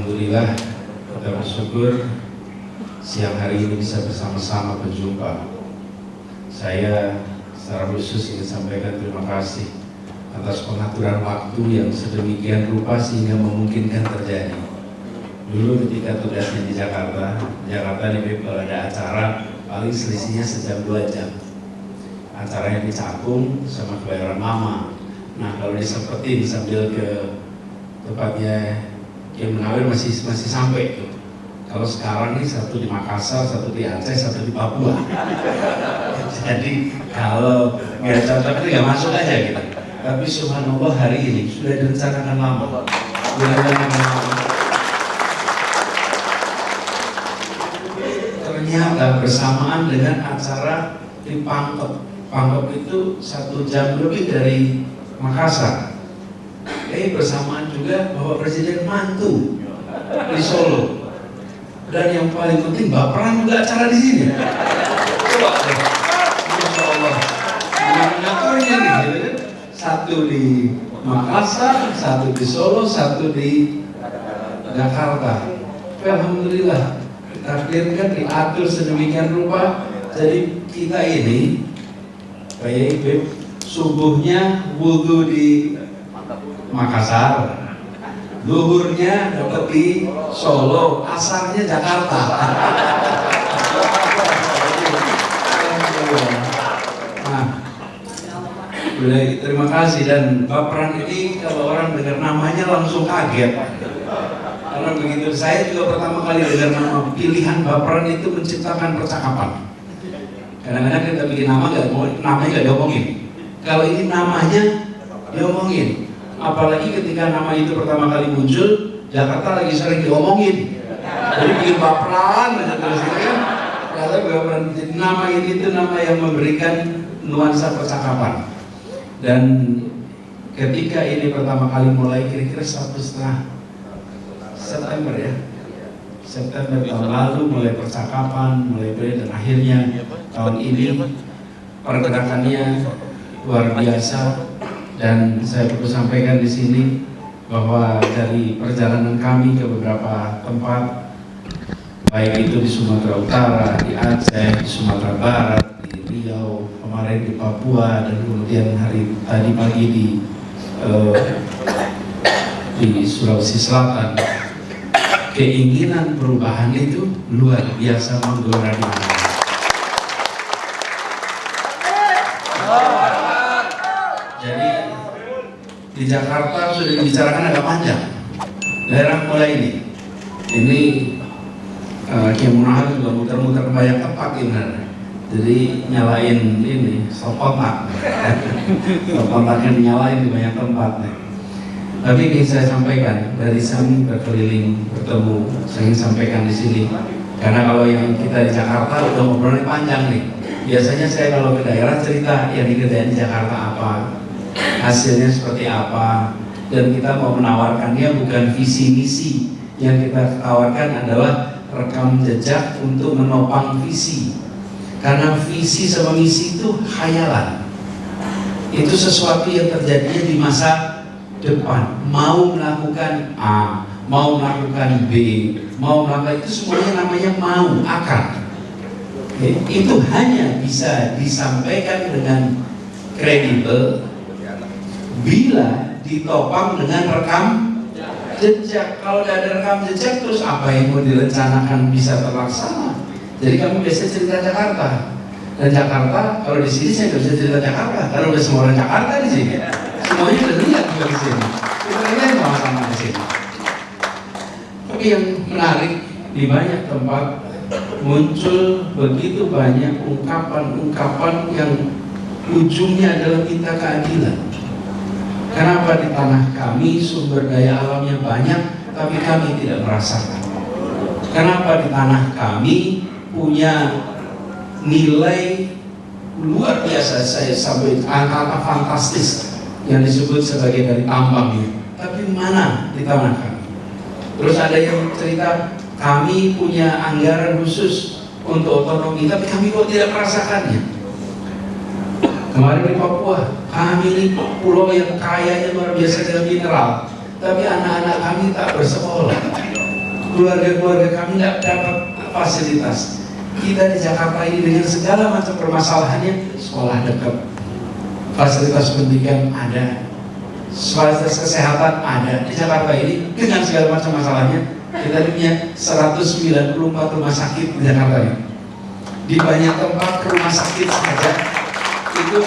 Alhamdulillah, kita bersyukur siang hari ini bisa bersama-sama berjumpa. Saya secara khusus ingin sampaikan terima kasih atas pengaturan waktu yang sedemikian rupa sehingga memungkinkan terjadi. Dulu ketika tugasnya di Jakarta nih kalau ada acara paling selisihnya sejam 2 jam. Acaranya di Cakung sama kebayoran Mama. Nah kalau disempetin sambil ke tempatnya yang Munawir masih sampai tuh. Kalau sekarang nih satu di Makassar, satu di Aceh, satu di Papua. Jadi kalau nggak cocok itu nggak masuk aja gitu. Tapi subhanallah hari ini sudah direncanakan lama. Ternyata bersamaan dengan acara di Pangkep. Pangkep itu 1 jam lebih dari Makassar. Bersamaan juga Bapak Presiden mantu di Solo. Dan yang paling penting baperan juga acara di sini. Coba deh, Masya Allah. Koordinatornya nih, gitu kan? Satu di Makassar, satu di Solo, satu di Jakarta. Alhamdulillah, takdirkan diatur sedemikian rupa. Jadi kita ini, kayak Ibu, subuhnya wudhu di Makassar, luhurnya dapat di Solo, asarnya Jakarta. Nah, terima kasih. Dan baperan ini kalau orang dengar namanya langsung kaget. Karena begitu saya juga pertama kali dengar nama pilihan baperan itu menciptakan percakapan. Kadang-kadang kita bikin namanya nggak diomongin. Kalau ini namanya diomongin. Apalagi ketika nama itu pertama kali muncul, Jakarta lagi sering diomongin. Jadi bikin baperan aja terus kan. Kalau baperan, jadi nama ini itu nama yang memberikan nuansa percakapan. Dan ketika ini pertama kali mulai kira-kira 1,5 September ya. September tahun lalu mulai percakapan, mulai dan akhirnya tahun ini pergerakannya luar biasa. Dan saya perlu sampaikan di sini bahwa dari perjalanan kami ke beberapa tempat, baik itu di Sumatera Utara, di Aceh, di Sumatera Barat, di Riau, kemarin di Papua, dan kemudian tadi pagi di Sulawesi Selatan, keinginan perubahan itu luar biasa menggelora di mana. Di Jakarta sudah dibicarakan agak panjang. Daerah mulai ini Kiai Munahar juga muter-muter ke banyak tempat ini. Jadi nyalain ini sokontak, sokontaknya dinyalain di banyak tempat. Tapi ingin saya sampaikan dari kami berkeliling bertemu, saya ingin sampaikan di sini. Karena kalau yang kita di Jakarta udah ngobrolnya panjang nih. Biasanya saya kalau ke daerah cerita yang dikerjain di Jakarta apa, hasilnya seperti apa, dan kita mau menawarkannya bukan visi misi. Yang kita tawarkan adalah rekam jejak untuk menopang visi. Karena visi sama misi itu khayalan. Itu sesuatu yang terjadinya di masa depan. Mau melakukan A, mau melakukan B, mau melakukan itu semuanya namanya mau, akan. Itu hanya bisa disampaikan dengan kredibel bila ditopang dengan rekam jejak. Kalau tidak ada rekam jejak, terus apa yang mau direncanakan bisa terlaksana? Jadi kami biasa cerita Jakarta, dan Jakarta kalau di sini saya nggak bisa cerita Jakarta karena udah semua orang Jakarta di sini, semuanya udah lihat juga di sini. Kita lihat sama-sama di sini. Tapi yang menarik, di banyak tempat muncul begitu banyak ungkapan-ungkapan yang ujungnya adalah minta keadilan. Kenapa di tanah kami sumber daya alamnya banyak, tapi kami tidak merasakan? Kenapa di tanah kami punya nilai luar biasa, saya sampai angka fantastis yang disebut sebagai dari tambang ini, tapi mana di tanah kami? Terus ada yang cerita kami punya anggaran khusus untuk otonomi, tapi kami kok tidak merasakannya. Kemarin di Papua, kami ini pulau yang kayanya luar biasa dengan mineral, tapi anak-anak kami tak bersekolah. keluarga-keluarga kami nggak dapat fasilitas. Kita di Jakarta ini dengan segala macam permasalahannya, sekolah dekat, fasilitas pendidikan ada, fasilitas kesehatan ada. Di Jakarta ini dengan segala macam masalahnya, kita punya 194 rumah sakit di Jakarta ini. Di banyak tempat rumah sakit saja itu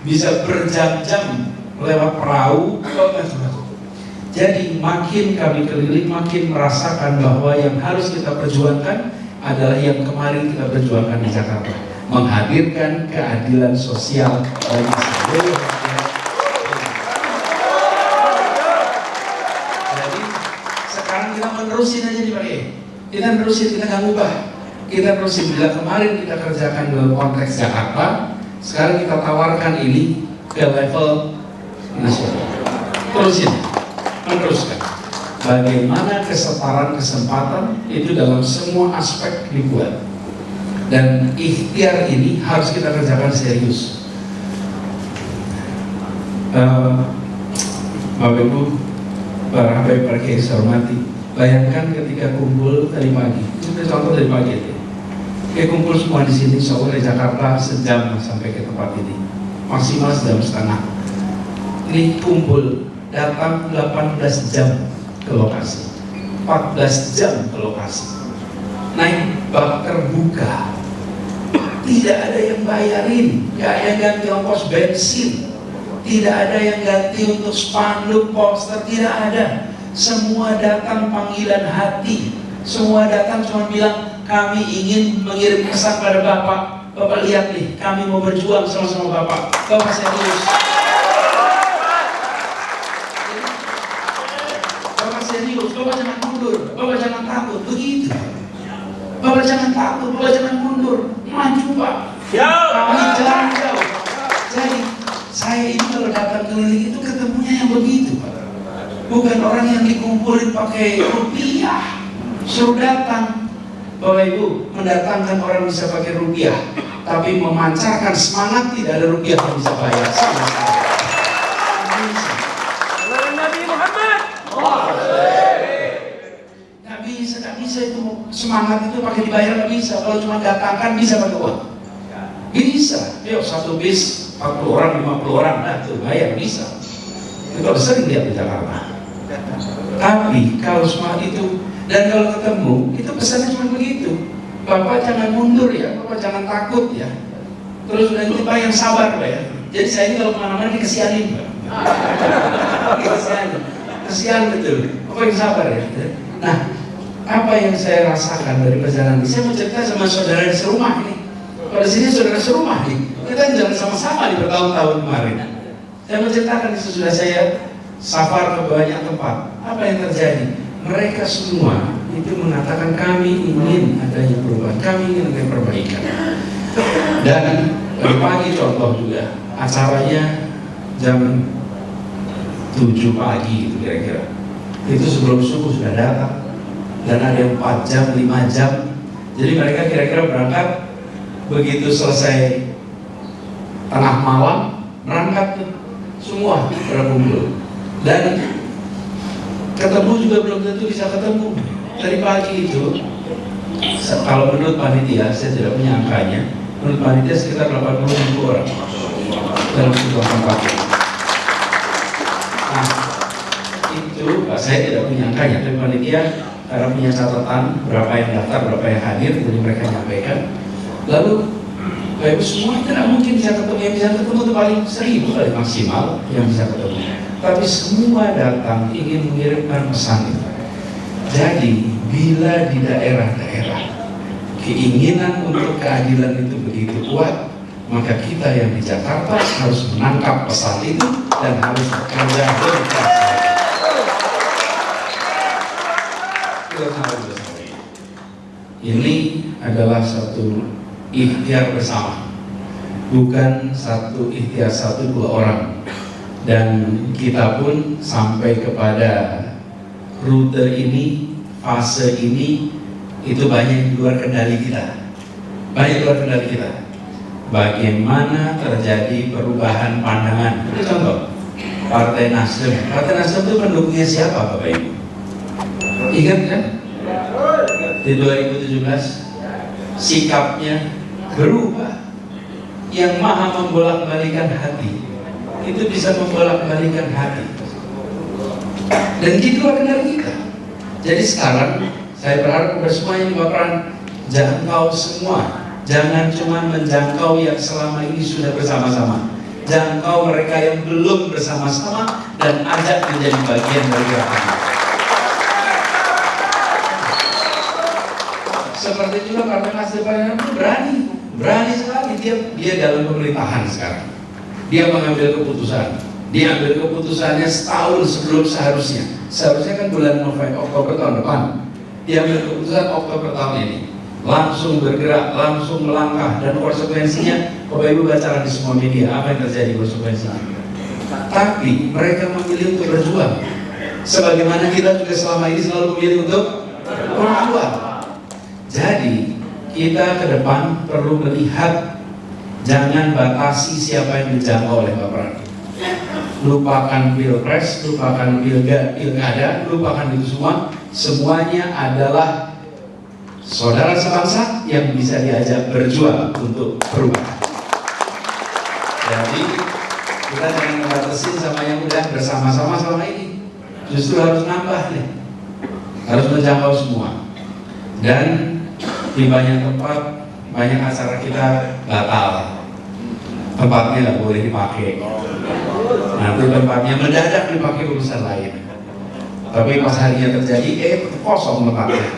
bisa berjam-jam lewat perahu. Jadi makin kami keliling, makin merasakan bahwa yang harus kita perjuangkan adalah yang kemarin kita perjuangkan di Jakarta, menghadirkan keadilan sosial bagi seluruh rakyat. Jadi sekarang kita menerusin aja nih Pak E. Kita terusin, kita nggak ubah. Kita terusin. Bila kemarin kita kerjakan dalam konteks Jakarta, sekarang kita tawarkan ini ke level nasional. Terusin. Meneruskan bagaimana kesetaraan kesempatan itu dalam semua aspek dibuat, dan ikhtiar ini harus kita kerjakan serius. Bapak Ibu, para Habib Kiai saya hormati, bayangkan ketika kumpul tadi pagi, itu contoh dari pagi itu, kayak kumpul semua di sini, soalnya di Jakarta sejam sampai ke tempat ini, maksimal sejam setengah. Ini kumpul datang 18 jam ke lokasi, 14 jam ke lokasi, naik bak terbuka, tidak ada yang bayarin, tidak ada yang ganti ongkos bensin, tidak ada yang ganti untuk spanduk, poster, tidak ada. Semua datang panggilan hati, semua datang cuma bilang kami ingin mengirim pesan pada Bapak. Bapak lihat nih, kami mau berjuang sama-sama Bapak. Bapak serius. Serius, Bapak jangan mundur, Bapak jangan takut, begitu. Bapak jangan takut, Bapak jangan mundur, maju Pak. Kami jalan jauh. Jadi saya ini kalau datang keliling itu ketemunya yang begitu Pak. Bukan orang yang dikumpulin pakai rupiah, suruh datang. Bapak Ibu, mendatangkan orang bisa pakai rupiah, tapi memancarkan semangat tidak ada rupiah yang bisa bayar. Sama sekali. Nggak bisa itu semangat itu pakai dibayar, nggak bisa. Kalau cuma datangkan bisa pakai uang, bisa. Yuk satu bis 40 orang 50 orang, nah tuh bayar bisa. Itu kalau sering lihat di Jakarta. Tapi kalau semua itu dan kalau ketemu itu pesannya cuma begitu. Bapak jangan mundur ya, Bapak jangan takut ya. Terus udah itu Pak yang sabar Pak ya. Jadi saya ini kalau kemana-mana dikesianin Pak. Kesian betul. Bapak yang sabar ya. Nah, apa yang saya rasakan dari perjalanan ini? Saya mau cerita sama saudara di serumah ini. Pada sini saudara serumah nih, kita jalan sama-sama di bertahun-tahun kemarin. Saya mau ceritakan sesudah saya safar ke banyak tempat. Apa yang terjadi? Mereka semua itu mengatakan kami ingin adanya perubahan, kami ingin adanya perbaikan. Dan pagi contoh juga, acaranya jam 7 pagi itu kira-kira. Itu sebelum subuh sudah datang. Dan ada yang 4 jam, 5 jam. Jadi mereka kira-kira berangkat begitu selesai tengah malam, berangkat tuh semua berkumpul. Dan ketemu juga belum tentu bisa ketemu. Dari pagi itu, kalau menurut panitia, saya tidak punya angkanya, menurut panitia sekitar 80.000 orang dalam sebuah tempat. Nah, itu saya tidak punya angkanya, tapi panitia karena punya catatan berapa yang daftar, berapa yang hadir, jadi mereka menyampaikan. Lalu Bapak Ibu semua tidak mungkin bisa ketemu, yang bisa ketemu itu paling 1000 kali maksimal yang bisa ketemu. Tapi semua datang ingin mengirimkan pesan itu. Jadi bila di daerah-daerah keinginan untuk keadilan itu begitu kuat, maka kita yang di Jakarta harus menangkap pesan itu dan harus bekerja lebih keras. Ini adalah satu ikhtiar bersama, bukan satu ikhtiar 1-2 orang. Dan kita pun sampai kepada rute ini, fase ini, itu banyak di luar kendali kita. Banyak di luar kendali kita. Bagaimana terjadi perubahan pandangan? Itu contoh, Partai Nasdem. Partai Nasdem itu pendukungnya siapa Bapak Ibu? Ingat kan? Di 2017 sikapnya berubah. Yang maha membolak-balikan hati itu bisa membolak-balikan hati. Dan gitulah kendali kita. Jadi sekarang saya berharap kepada semua yang Bapak jangkau semua. Jangan cuma menjangkau yang selama ini sudah bersama-sama. Jangkau mereka yang belum bersama-sama dan ajak menjadi bagian dari gerakan. Seperti juga Partai Nasdem berani sekali dia dalam pemerintahan sekarang. Dia mengambil keputusan. Dia ambil keputusannya setahun sebelum seharusnya. Seharusnya kan bulan Oktober tahun depan. Dia ambil keputusan Oktober tahun ini. Langsung bergerak, langsung melangkah, dan konsekuensinya Bapak Ibu bacakan di semua media apa yang terjadi konsekuensinya. Tapi mereka memilih untuk berjuang. Sebagaimana kita juga selama ini selalu memilih untuk berjuang. Jadi kita ke depan perlu melihat, jangan batasi siapa yang dijangkau oleh Bapak. Lupakan pilpres, lupakan pilkada, lupakan itu semua. Semuanya adalah saudara sebangsa yang bisa diajak berjuang untuk perubahan. Jadi kita jangan membatasi sama yang udah bersama-sama selama ini. Justru harus nambah nih, harus menjangkau semua. Dan di banyak tempat, banyak acara kita batal, tempatnya nggak boleh dipakai. Nanti tempatnya mendadak dipakai urusan lain. Tapi pas harinya terjadi, kosong tempatnya.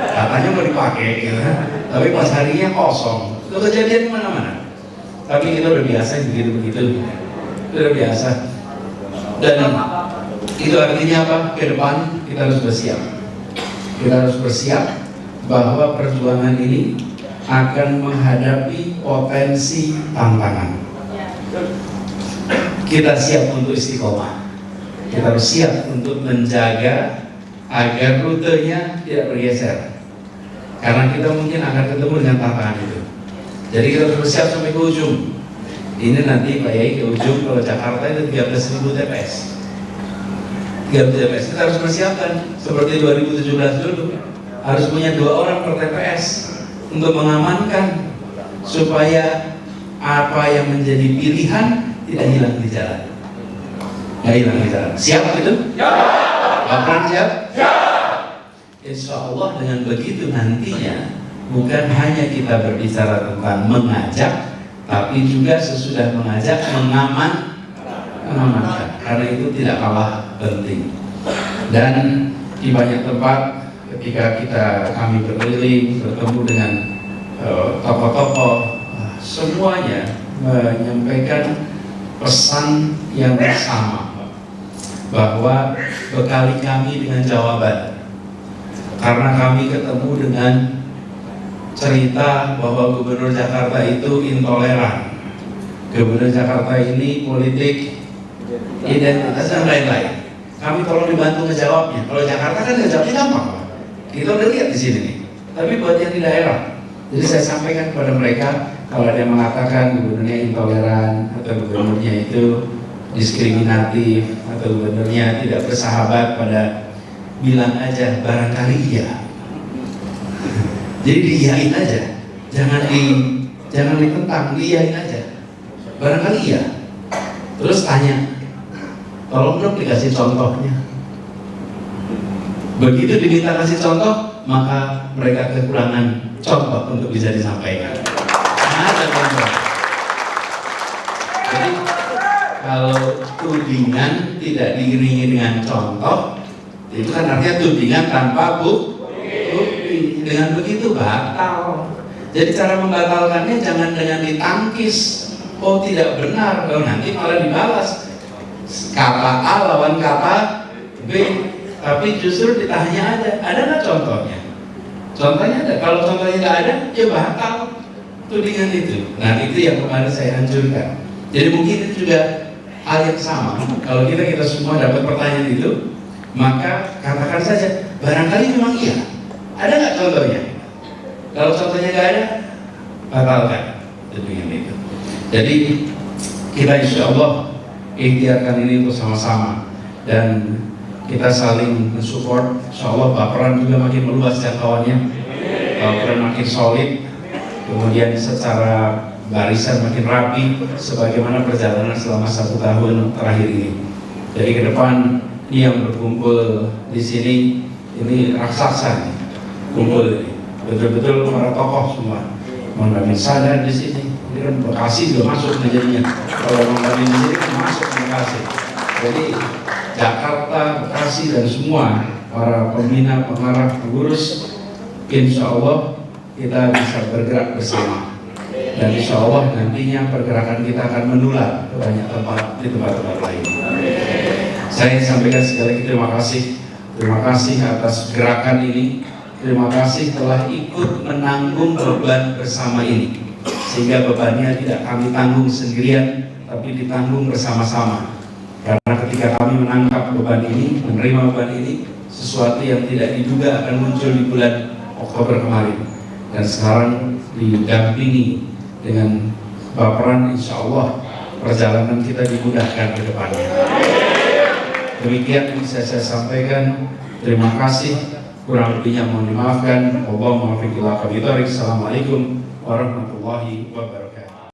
Katanya mau dipakai, gitu. Tapi pas harinya kosong. Itu kejadian mana-mana. Tapi kita udah biasa begitu-begitu. Udah biasa. Dan itu artinya apa? Ke depan kita harus bersiap. Kita harus bersiap bahwa perjuangan ini akan menghadapi potensi tantangan. Kita siap untuk istiqomah. Kita harus siap untuk menjaga agar rutenya tidak bergeser. Karena kita mungkin akan ketemu dengan tantangan itu. Jadi kita harus bersiap sampai ke ujung. Ini nanti Pak Yai ke ujung, kalau Jakarta itu 13.000 TPS. 13 TPS kita harus persiapkan seperti 2017 dulu. Harus punya 2 orang per TPS untuk mengamankan supaya apa yang menjadi pilihan tidak hilang di jalan. Tidak hilang di jalan. Siap gitu? Ya. Bapak siap? Ya. Insya Allah dengan begitu nantinya bukan hanya kita berbicara tentang mengajak, tapi juga sesudah mengajak mengamankan. Karena itu tidak kalah penting. Dan di banyak tempat ketika kami berkeliling bertemu dengan tokoh-tokoh, semuanya menyampaikan pesan yang bersama, bahwa bekali kami dengan jawaban. Karena kami ketemu dengan cerita bahwa Gubernur Jakarta itu intoleran. Gubernur Jakarta ini politik identitas dan lain-lain. Kami tolong dibantu ngejawabnya. Kalau Jakarta kan ngejawabnya gampang, Pak. Kita udah lihat di sini nih. Tapi buat yang di daerah, jadi saya sampaikan kepada mereka, kalau ada yang mengatakan gubernurnya intoleran atau gubernurnya itu diskriminatif atau gubernurnya tidak bersahabat, pada bilang aja barangkali iya. Jadi diiyain aja, jangan ditentang, diiyain aja. Barangkali iya. Terus tanya, tolong dong dikasih contohnya. Begitu diminta kasih contoh, maka mereka kekurangan contoh untuk bisa disampaikan. Ada contoh. Jadi kalau tudingan tidak diiringi dengan contoh, itu kan artinya tudingan tanpa bukti. Dengan begitu batal. Jadi cara membatalkannya jangan dengan ditangkis. Oh tidak benar, nanti malah dibalas. Kata A lawan kata B. Tapi justru ditanya ada nggak contohnya? Contohnya ada. Kalau contohnya nggak ada, ya batal tudingan itu. Nah itu yang kemarin saya hancurkan. Jadi mungkin itu juga hal yang sama. Kalau kita semua dapat pertanyaan itu, maka katakan saja, barangkali memang iya. Ada nggak contohnya? Kalau contohnya nggak ada, batalkan tudingan itu. Jadi kita insya Allah ikhtiarkan ini untuk sama-sama. Dan kita saling mensupport. Insya Allah Baperan juga makin meluas jangkauannya, Baperan makin solid, kemudian secara barisan makin rapi, sebagaimana perjalanan selama 1 tahun terakhir ini. Jadi ke depan ini yang berkumpul di sini ini raksasa nih, kumpul ini, betul-betul para tokoh semua. Mang Damin sadar di sini, ini kan Bekasi juga masuk jadinya. Kalau Mang Damin di sini kan masuk ke Bekasi. Jadi Jakarta, Bekasi dan semua para pembina, pengarah, pengurus, insya Allah kita bisa bergerak bersama. Dan insya Allah nantinya pergerakan kita akan menular ke banyak tempat di tempat-tempat lain. Saya sampaikan sekali lagi terima kasih atas gerakan ini. Terima kasih telah ikut menanggung beban bersama ini, sehingga bebannya tidak kami tanggung sendirian, tapi ditanggung bersama-sama. Karena ketika kami menangkap beban ini, menerima beban ini, sesuatu yang tidak diduga akan muncul di bulan Oktober kemarin. Dan sekarang didampingi dengan Baperan, insya Allah perjalanan kita dimudahkan ke depannya. Demikian yang bisa saya sampaikan. Terima kasih. Kurang lebihnya mohon dimaafkan. Assalamualaikum warahmatullahi wabarakatuh.